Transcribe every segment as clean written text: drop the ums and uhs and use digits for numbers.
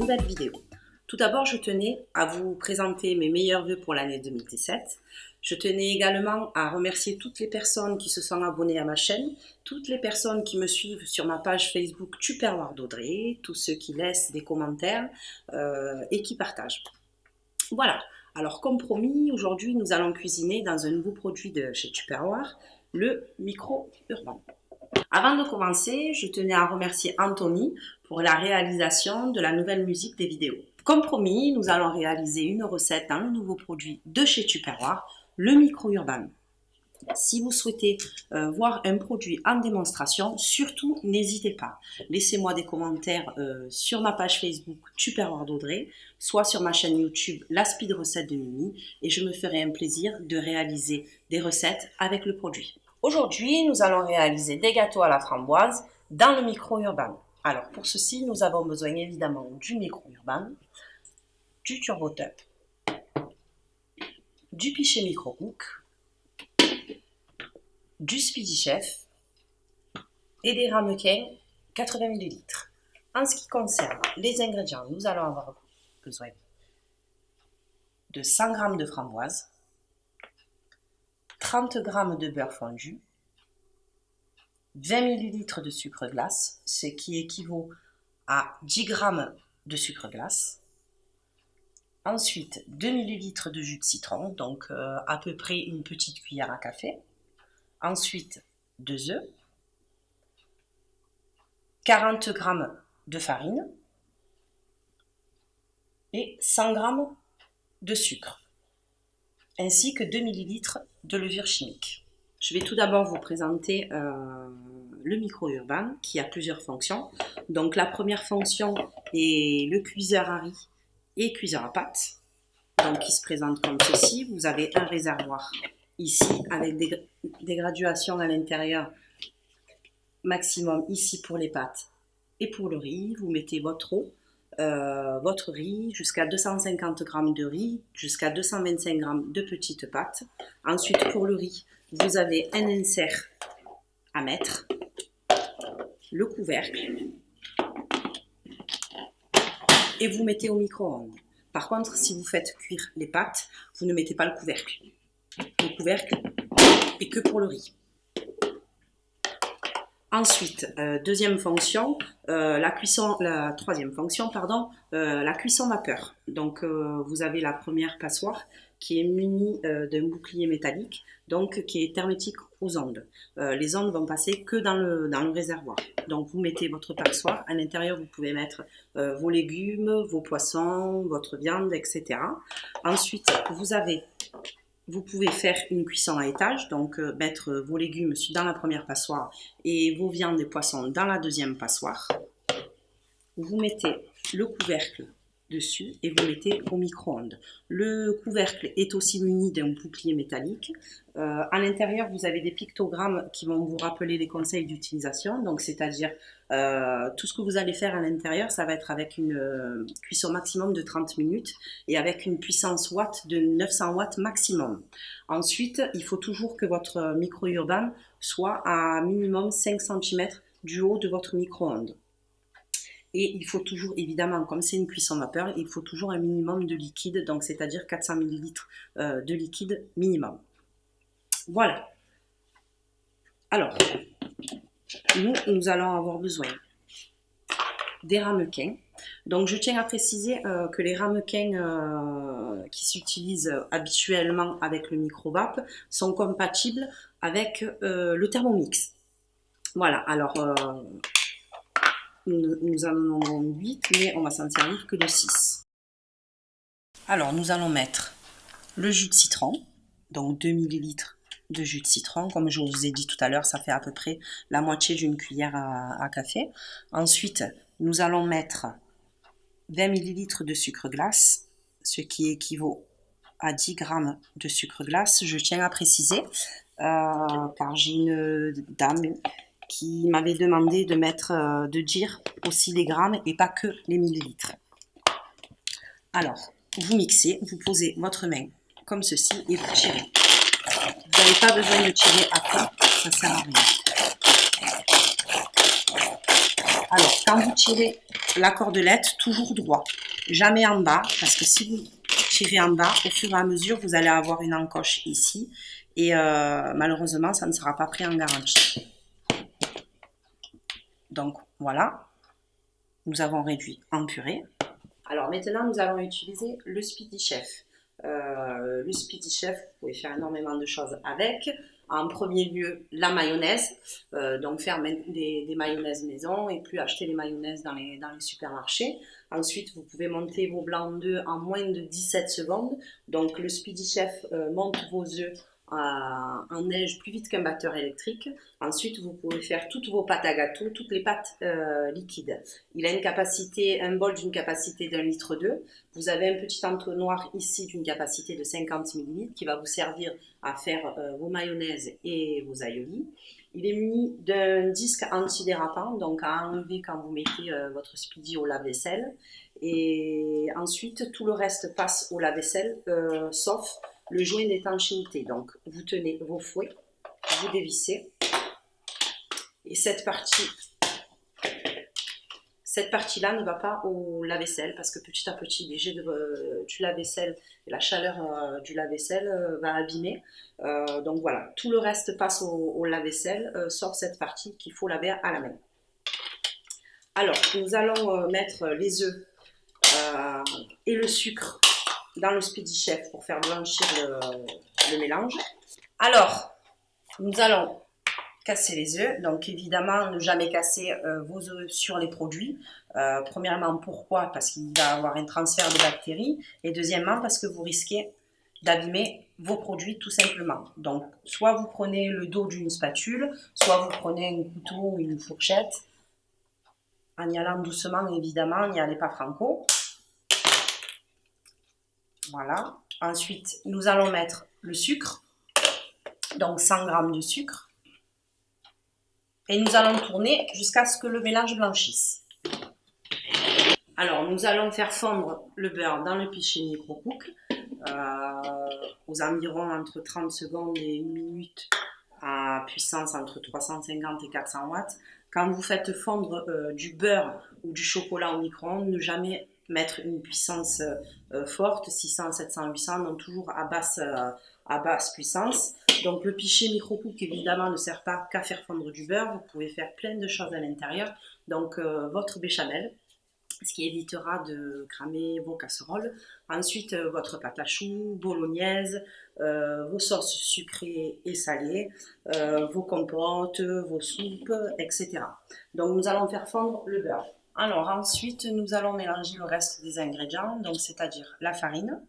nouvelle vidéo. Tout d'abord, je tenais à vous présenter mes meilleurs vœux pour l'année 2017. Je tenais également à remercier toutes les personnes qui se sont abonnées à ma chaîne, toutes les personnes qui me suivent sur ma page Facebook Tupperware d'Audrey, tous ceux qui laissent des commentaires et qui partagent. Voilà, alors comme promis, aujourd'hui nous allons cuisiner dans un nouveau produit de chez Tupperware, le micro urbain. Avant de commencer, je tenais à remercier Anthony pour la réalisation de la nouvelle musique des vidéos. Comme promis, nous allons réaliser une recette dans le nouveau produit de chez Tupperware, le micro urbain. Si vous souhaitez voir un produit en démonstration, surtout n'hésitez pas. Laissez-moi des commentaires sur ma page Facebook Tupperware d'Audrey, soit sur ma chaîne YouTube La Speed Recette de Mimi, et je me ferai un plaisir de réaliser des recettes avec le produit. Aujourd'hui, nous allons réaliser des gâteaux à la framboise dans le micro urbain. Alors pour ceci, nous avons besoin évidemment du micro urbain, du turbo top, du pichet micro hook, du Speedy Chef et des ramequins 80 ml. En ce qui concerne les ingrédients, nous allons avoir besoin de 100 g de framboise, 30 g de beurre fondu, 20 ml de sucre glace, ce qui équivaut à 10 g de sucre glace. Ensuite, 2 ml de jus de citron, donc à peu près une petite cuillère à café. Ensuite, 2 œufs, 40 g de farine et 100 g de sucre, ainsi que 2 ml de levure chimique. Je vais tout d'abord vous présenter le micro urbain qui a plusieurs fonctions. Donc la première fonction est le cuiseur à riz et cuiseur à pâte. Donc il se présente comme ceci. Vous avez un réservoir ici avec des graduations à l'intérieur maximum ici pour les pâtes et pour le riz. Vous mettez votre eau, votre riz, jusqu'à 250 g de riz, jusqu'à 225 g de petites pâtes. Ensuite pour le riz, vous avez un insert à mettre, le couvercle et vous mettez au micro-ondes. Par contre, si vous faites cuire les pâtes, vous ne mettez pas le couvercle. Le couvercle est que pour le riz. Ensuite, deuxième fonction, la troisième fonction, la cuisson vapeur. Donc, vous avez la première passoire qui est munie d'un bouclier métallique, donc qui est hermétique aux ondes. Les ondes vont passer que dans le réservoir. Donc, vous mettez votre passoire. À l'intérieur, vous pouvez mettre vos légumes, vos poissons, votre viande, etc. Ensuite, vous pouvez faire une cuisson à étage, donc mettre vos légumes dans la première passoire et vos viandes et poissons dans la deuxième passoire. Vous mettez le couvercle dessus et vous mettez au micro-ondes. Le couvercle est aussi muni d'un bouclier métallique. À l'intérieur, vous avez des pictogrammes qui vont vous rappeler les conseils d'utilisation. Donc, c'est-à-dire tout ce que vous allez faire à l'intérieur, ça va être avec une cuisson maximum de 30 minutes et avec une puissance watt de 900 watts maximum. Ensuite, il faut toujours que votre micro-urbain soit à minimum 5 cm du haut de votre micro-ondes. Et il faut toujours, évidemment, comme c'est une cuisson vapeur, il faut toujours un minimum de liquide, donc c'est-à-dire 400 ml de liquide minimum. Voilà. Alors, nous allons avoir besoin des ramequins. Donc, je tiens à préciser que les ramequins qui s'utilisent habituellement avec le micro-vape sont compatibles avec le Thermomix. Voilà, alors... nous en avons 8, mais on va s'en servir que de 6. Alors, nous allons mettre le jus de citron, donc 2 ml de jus de citron. Comme je vous ai dit tout à l'heure, ça fait à peu près la moitié d'une cuillère à café. Ensuite, nous allons mettre 20 ml de sucre glace, ce qui équivaut à 10 g de sucre glace. Je tiens à préciser, car j'ai une dame qui m'avait demandé de dire aussi les grammes et pas que les millilitres. Alors, vous mixez, vous posez votre main comme ceci et vous tirez. Vous n'avez pas besoin de tirer à fond, ça ne sert à rien. Alors, quand vous tirez la cordelette toujours droit, jamais en bas, parce que si vous tirez en bas, au fur et à mesure, vous allez avoir une encoche ici, et malheureusement, ça ne sera pas pris en garantie. Donc voilà, nous avons réduit en purée. Alors maintenant, nous allons utiliser le Speedy Chef. Le Speedy Chef, vous pouvez faire énormément de choses avec. En premier lieu, la mayonnaise. Donc faire des mayonnaises maison et plus acheter les mayonnaises dans les supermarchés. Ensuite, vous pouvez monter vos blancs d'œufs en moins de 17 secondes. Donc le Speedy Chef monte vos œufs en neige plus vite qu'un batteur électrique. Ensuite, vous pouvez faire toutes vos pâtes à gâteau, toutes les pâtes liquides. Il a un bol d'une capacité d'1,2 litre. Vous avez un petit entonnoir ici d'une capacité de 50 ml qui va vous servir à faire vos mayonnaises et vos aïolis. Il est muni d'un disque antidérapant, donc à enlever quand vous mettez votre Speedy au lave-vaisselle. Et ensuite, tout le reste passe au lave-vaisselle, sauf le joint d'étanchéité. Donc, vous tenez vos fouets, vous dévissez. Et cette partie-là ne va pas au lave-vaisselle parce que petit à petit, les jets du lave-vaisselle et la chaleur du lave-vaisselle va abîmer. Donc voilà, tout le reste passe au lave-vaisselle, sauf cette partie qu'il faut laver à la main. Alors, nous allons mettre les œufs et le sucre dans le Speedy Chef pour faire blanchir le mélange. Alors, nous allons casser les œufs. Donc évidemment, ne jamais casser vos œufs sur les produits. Premièrement, pourquoi? Parce qu'il va y avoir un transfert de bactéries. Et deuxièmement, parce que vous risquez d'abîmer vos produits tout simplement. Donc, soit vous prenez le dos d'une spatule, soit vous prenez un couteau ou une fourchette. En y allant doucement, évidemment, n'y allez pas franco. Voilà. Ensuite, nous allons mettre le sucre. Donc 100 g de sucre. Et nous allons tourner jusqu'à ce que le mélange blanchisse. Alors, nous allons faire fondre le beurre dans le pichet micro-cook aux environs entre 30 secondes et 1 minute à puissance entre 350 et 400 watts. Quand vous faites fondre du beurre ou du chocolat au micro-ondes, ne jamais mettre une puissance forte, 600, 700, 800, donc toujours à basse puissance. Donc le pichet micro-cook évidemment ne sert pas qu'à faire fondre du beurre, vous pouvez faire plein de choses à l'intérieur. Donc votre béchamel, ce qui évitera de cramer vos casseroles. Ensuite votre pâte à choux, bolognaise, vos sauces sucrées et salées, vos compotes, vos soupes, etc. Donc nous allons faire fondre le beurre. Alors ensuite nous allons mélanger le reste des ingrédients, donc c'est-à-dire la farine,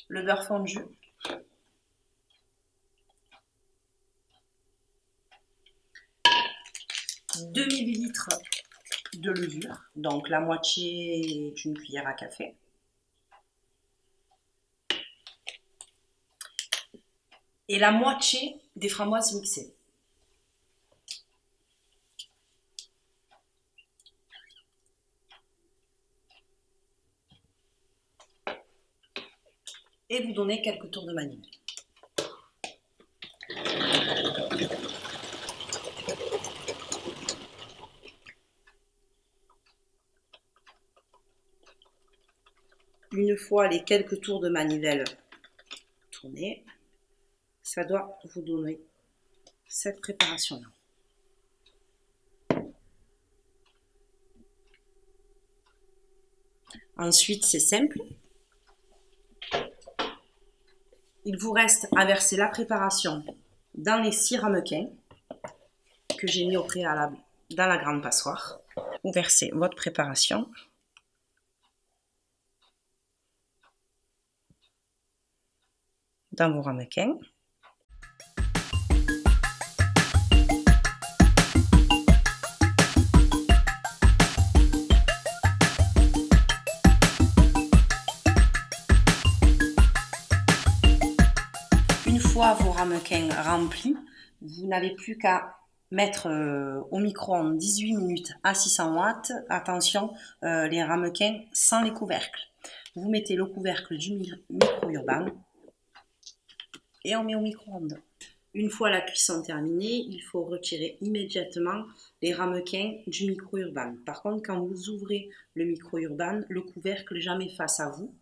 le beurre fondu, « 2 ml de levure, donc la moitié d'une cuillère à café, et la moitié des framboises mixées. Et vous donnez quelques tours de manivelle. Une fois les quelques tours de manivelle tournés, ça doit vous donner cette préparation-là. Ensuite, c'est simple. Il vous reste à verser la préparation dans les 6 ramequins que j'ai mis au préalable dans la grande passoire. Vous versez votre préparation. Dans vos ramequins. Une fois vos ramequins remplis, vous n'avez plus qu'à mettre au micro-ondes 18 minutes à 600 watts. Attention, les ramequins sans les couvercles. Vous mettez le couvercle du micro-urbain et on met au micro-ondes. Une fois la cuisson terminée, il faut retirer immédiatement les ramequins du micro-urban. Par contre, quand vous ouvrez le micro-urban, le couvercle jamais face à vous,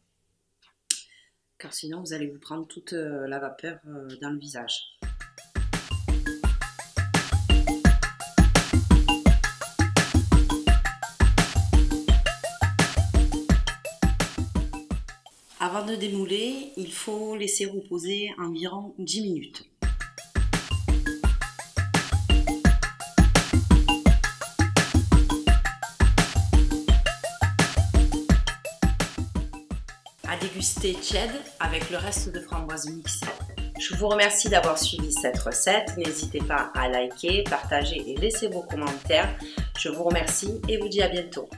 car sinon vous allez vous prendre toute la vapeur dans le visage. Avant de démouler, il faut laisser reposer environ 10 minutes. À déguster tiède avec le reste de framboises mixées. Je vous remercie d'avoir suivi cette recette. N'hésitez pas à liker, partager et laisser vos commentaires. Je vous remercie et vous dis à bientôt.